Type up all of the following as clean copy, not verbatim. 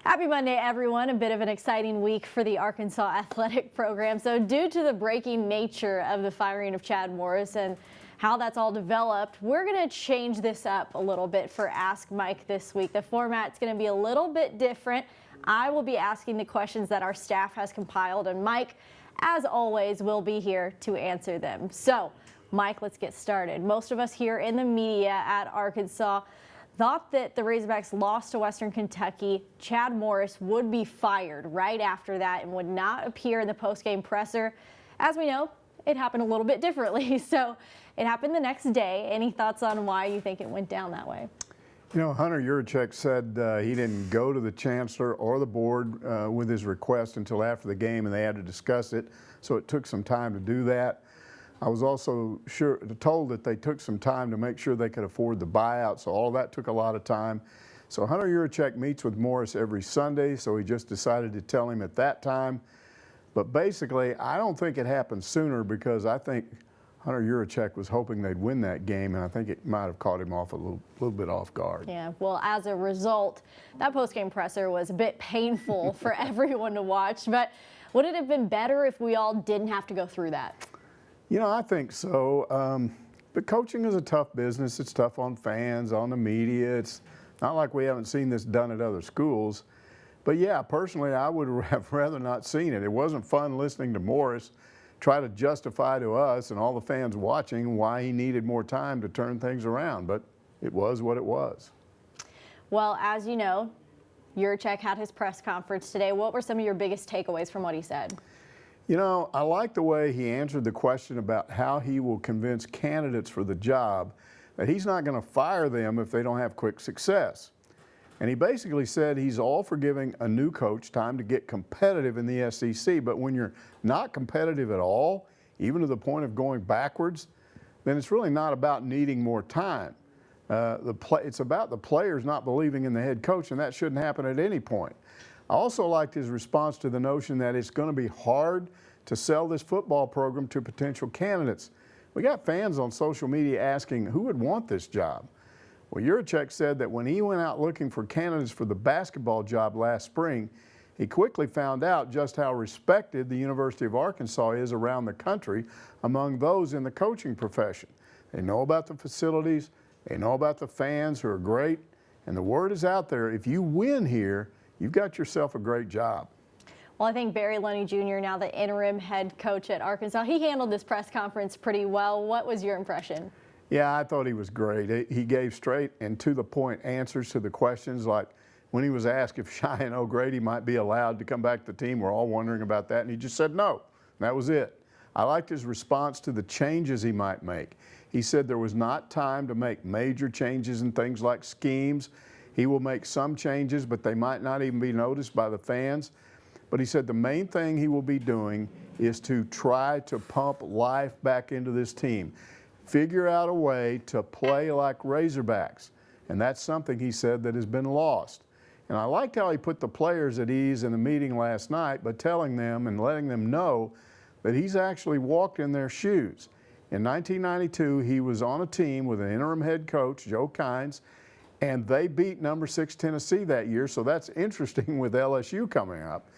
Happy Monday, everyone. A bit of an exciting week for the Arkansas athletic program. So due to the breaking nature of the firing of Chad Morris and how that's all developed, we're going to change this up a little bit for Ask Mike this week. The format's going to be a little bit different. I will be asking the questions that our staff has compiled, and Mike, as always, will be here to answer them. So, Mike, let's get started. Most of us here in the media at Arkansas thought that the Razorbacks lost to Western Kentucky. Chad Morris would be fired right after that and would not appear in the postgame presser. As we know, it happened a little bit differently. So it happened the next day. Any thoughts on why you think it went down that way? You know, Hunter Yurachek said he didn't go to the chancellor or the board with his request until after the game, and they had to discuss it. So it took some time to do that. I was also told that they took some time to make sure they could afford the buyout, so all that took a lot of time. So Hunter Yurachek meets with Morris every Sunday, so he just decided to tell him at that time. But basically, I don't think it happened sooner because I think Hunter Yurachek was hoping they'd win that game, and I think it might have caught him off a little bit off guard. Yeah, well, as a result, that postgame presser was a bit painful for everyone to watch. But would it have been better if we all didn't have to go through that? You know, I think so. But coaching is a tough business. It's tough on fans, on the media. It's not like we haven't seen this done at other schools. But yeah, personally, I would have rather not seen it. It wasn't fun listening to Morris try to justify to us and all the fans watching why he needed more time to turn things around. But it was what it was. Well, as you know, Yurachek had his press conference today. What were some of your biggest takeaways from what he said? You know, I like the way he answered the question about how he will convince candidates for the job that he's not going to fire them if they don't have quick success. And he basically said he's all for giving a new coach time to get competitive in the SEC, but when you're not competitive at all, even to the point of going backwards, then it's really not about needing more time. It's about the players not believing in the head coach, and that shouldn't happen at any point. I also liked his response to the notion that it's going to be hard to sell this football program to potential candidates. We got fans on social media asking who would want this job. Well, Yurachek said that when he went out looking for candidates for the basketball job last spring, he quickly found out just how respected the University of Arkansas is around the country among those in the coaching profession. They know about the facilities, they know about the fans who are great, and the word is out there, if you win here, you've got yourself a great job. Well, I think Lunney Jr., now the interim head coach at Arkansas, he handled this press conference pretty well. What was your impression? Yeah, I thought he was great. He gave straight and to-the-point answers to the questions, like when he was asked if Cheyenne O'Grady might be allowed to come back to the team. We're all wondering about that, and he just said no. That was it. I liked his response to the changes he might make. He said there was not time to make major changes in things like schemes. He will make some changes, but they might not even be noticed by the fans. But he said the main thing he will be doing is to try to pump life back into this team. Figure out a way to play like Razorbacks. And that's something, he said, that has been lost. And I liked how he put the players at ease in the meeting last night by telling them and letting them know that he's actually walked in their shoes. In 1992, he was on a team with an interim head coach, Joe Kynes, and they beat number 6 Tennessee that year, so that's interesting with LSU coming up.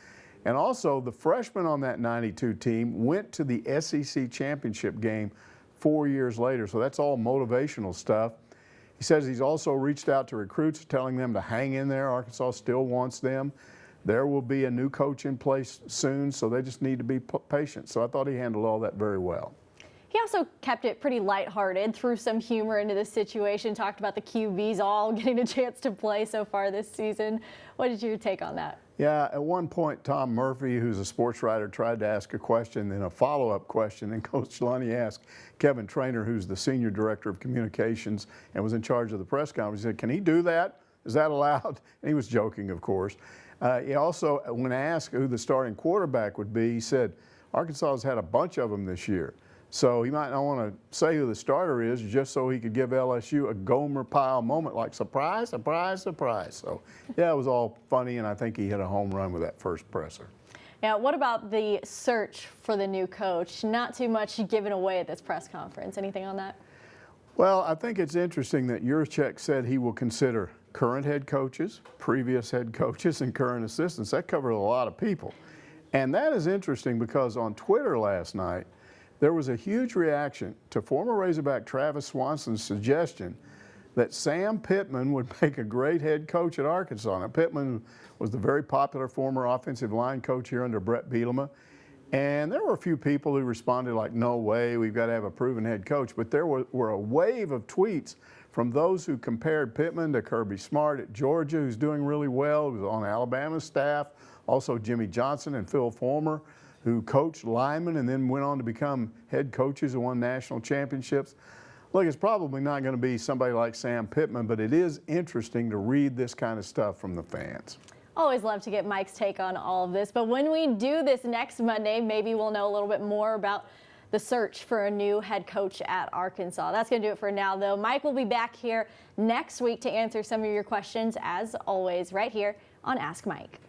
And also, the freshmen on that 92 team went to the SEC championship game 4 years later, so that's all motivational stuff. He says he's also reached out to recruits, telling them to hang in there. Arkansas still wants them. There will be a new coach in place soon, so they just need to be patient. So I thought he handled all that very well. He also kept it pretty lighthearted, threw some humor into the situation, talked about the QBs all getting a chance to play so far this season. What did you take on that? Yeah, at one point, Tom Murphy, who's a sports writer, tried to ask a question, then a follow-up question, and Coach Lunney asked Kevin Traynor, who's the senior director of communications and was in charge of the press conference, he said, "Can he do that? Is that allowed?" And he was joking, of course. He also, when asked who the starting quarterback would be, he said, Arkansas has had a bunch of them this year. So he might not want to say who the starter is just so he could give LSU a Gomer Pyle moment like surprise, surprise, surprise. So, yeah, it was all funny, and I think he hit a home run with that first presser. Now, what about the search for the new coach? Not too much given away at this press conference. Anything on that? Well, I think it's interesting that Yurachek said he will consider current head coaches, previous head coaches, and current assistants. That covers a lot of people. And that is interesting because on Twitter last night, there was a huge reaction to former Razorback Travis Swanson's suggestion that Sam Pittman would make a great head coach at Arkansas. Now, Pittman was the very popular former offensive line coach here under Brett Bielema. And there were a few people who responded like, no way, we've got to have a proven head coach. But there were a wave of tweets from those who compared Pittman to Kirby Smart at Georgia, who's doing really well, who's on Alabama's staff, also Jimmy Johnson and Phil Fulmer, who coached linemen and then went on to become head coaches and won national championships. Look, it's probably not going to be somebody like Sam Pittman, but it is interesting to read this kind of stuff from the fans. Always love to get Mike's take on all of this, but when we do this next Monday, maybe we'll know a little bit more about the search for a new head coach at Arkansas. That's going to do it for now, though. Mike will be back here next week to answer some of your questions, as always, right here on Ask Mike.